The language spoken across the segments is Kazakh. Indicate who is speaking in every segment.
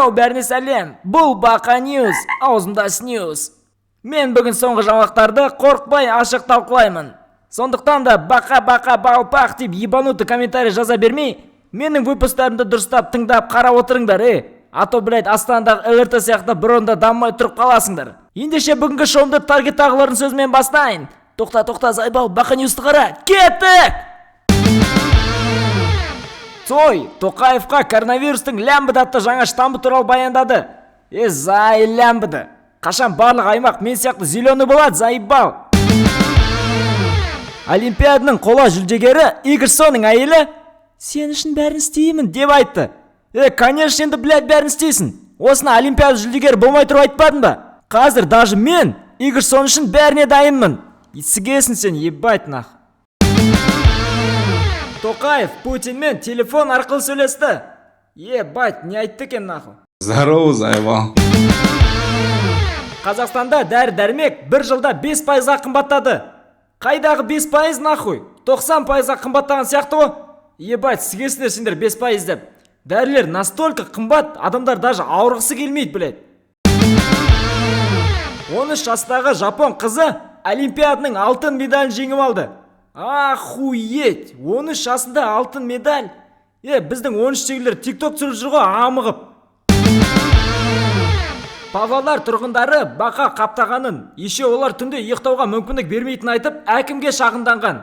Speaker 1: Йоу, бәріне сәлем. Бұл Бақа Ньюс, аузымда снюс. Мен бүгін соңғы жаңалықтарды қорқпай ашық талқылаймын. Сондықтан да бақа баупақ деп ебануты комментарий жаза бермей, менің выпустарымды дұрыстап тыңдап қарап отырыңдар, А то, блядь, Астанадағы ЛРТ сияқты бір онда даммай тұрып қаласыңдар. Ендеше бүгінгі шоуымды таргет тағылардың сөзімен бастайын. Тоқта, Зайбал, Бақа Ньюсты қара. Кеттік! Цой, Тоқаевқа коронавирустың лямбыды атты жаңа штамбы туралы баяндады. Зай лямбыды. Қашан барлық аймақ мен сияқты зеленый болады, Зайбал. Олимпиаданың қола жүлдегері Игорь Соның әйелі сен үшін бәрін істеймін деп айтты. Конечно, енді, блядь, бәрін істейсің. Осыны Олимпиада жүлдегері болмай тұрып айтпадың ба? Қазір даже мен Игорь Сон үшін бәріне дайынмын. Итсігесің сен, ебать нах. Тоқаев Путинмен телефон арқылы сөйлесті. Ебать, не айтты екен наху?
Speaker 2: Здорово, Зайбал.
Speaker 1: Қазақстанда дәрі-дәрмек бір жылда 5%-ға қымбаттады. Қайдағы 5% нахуй? 90%-ға қымбаттаған сияқты ғой? Ебать, сігесіңдер сендер 5% деп. Дәрілер настолько қымбат, адамдар даже ауырғысы келмейді, блядь. 13 жастағы жапон қызы Олимпиаданың алтын медалін жеңіп алды. Ахуеть, 13 жасында алтын медаль. Біздің 13-тегілер тикток түсіріп жүр ғой, амығып. Павлодар тұрғындары бақа қаптағанын, еше олар түнде ұйықтауға мүмкіндік бермейтін айтып, әкімге шағынданған.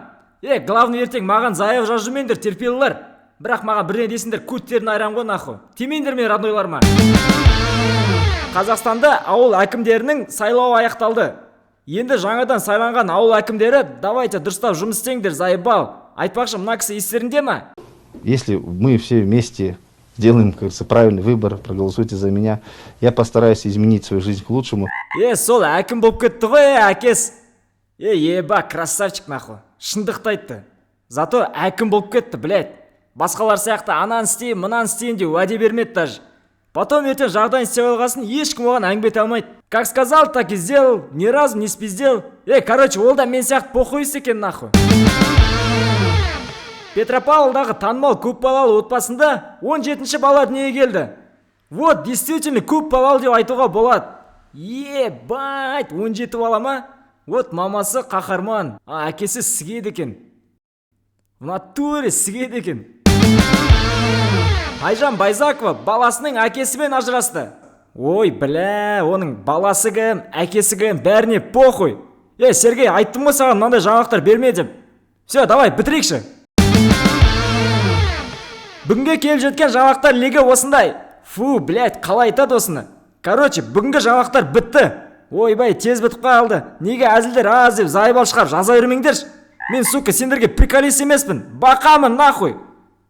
Speaker 1: Главный ертең маған заяв жазжымендер, терпелілер. Бірақ маған бірден десіңдер, көттерін айран ғой наху. Тимендер мен роднойларыма. Қазақстанда ауыл әкімдерінің сайлауы аяқталды. Енді жаңадан сайланған ауыл әкімдері давайте дұрыстап жұмыс істеңдер, Зайбал. Айтпақшы, мына кісі естерінде ме?
Speaker 3: Если мы все вместе сделаем, как говорится, правильный выбор, проголосуйте за меня, я постараюсь изменить свою жизнь к лучшему.
Speaker 1: Сол әкім болып кетті ғой, әкес. Еба, красавчик наху. Шындықты айтты. Зато әкім болып кетті, блядь. Басқалар сияқты анан істейін, мынан істейін де уәде бермеді даже. Потом ертең жағдайын істеп алғасын ешкім оған әңгіме ете алмайды. Как сказал, так и сделал, ни разу не спиздел. Короче, ол да мен сияқты похуйс екен нахуй. Петропавлдағы танымал көпбалалы отбасында 17-ші бала дүниеге келді. Вот, действительно көп балалы деп айтуға болады. Ебать, 17 бала ма? Вот мамасы қаһарман, әкесі сігеді екен. В натуре сігеді екен. Айжан Байзакова баласының әкесімен ажырасты. Ой, бля, оның баласы кім, әкесі кім, бәріне похуй. Сергей, айттым ғой саған мынандай жаңалықтар берме деп. Все, давай, бітірейікші. Бүгінге келіп жеткен жаңалықтар легі осындай. Фу, блядь, қалай айтады осыны? Короче, бүгінгі жаңалықтар бітті. Ойбай, тез бітіп қалды. Неге әзілдер аз деп Зайбал шығар, жаза өрмеңдерші. Мен, сука, сендерге приколист емеспін. Бақамын, нахуй.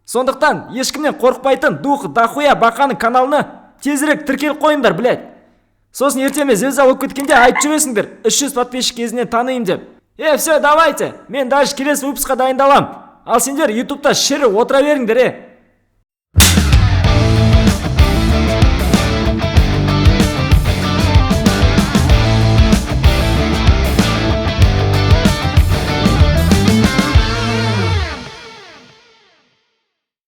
Speaker 1: Сондықтан, ешкімнен қорықпайтын дух дахуя Бақаның каналына тезірек тіркеліп қойыңдар, блядь. Сосын ертеме звезда болып кеткенде айтып жүресіңдер, 300 подписчик кезінен таныйым деп. Все, давайте, мен даже келесі выпусқа дайындалам. Ал сендер ютубта шірі отыра беріңдер,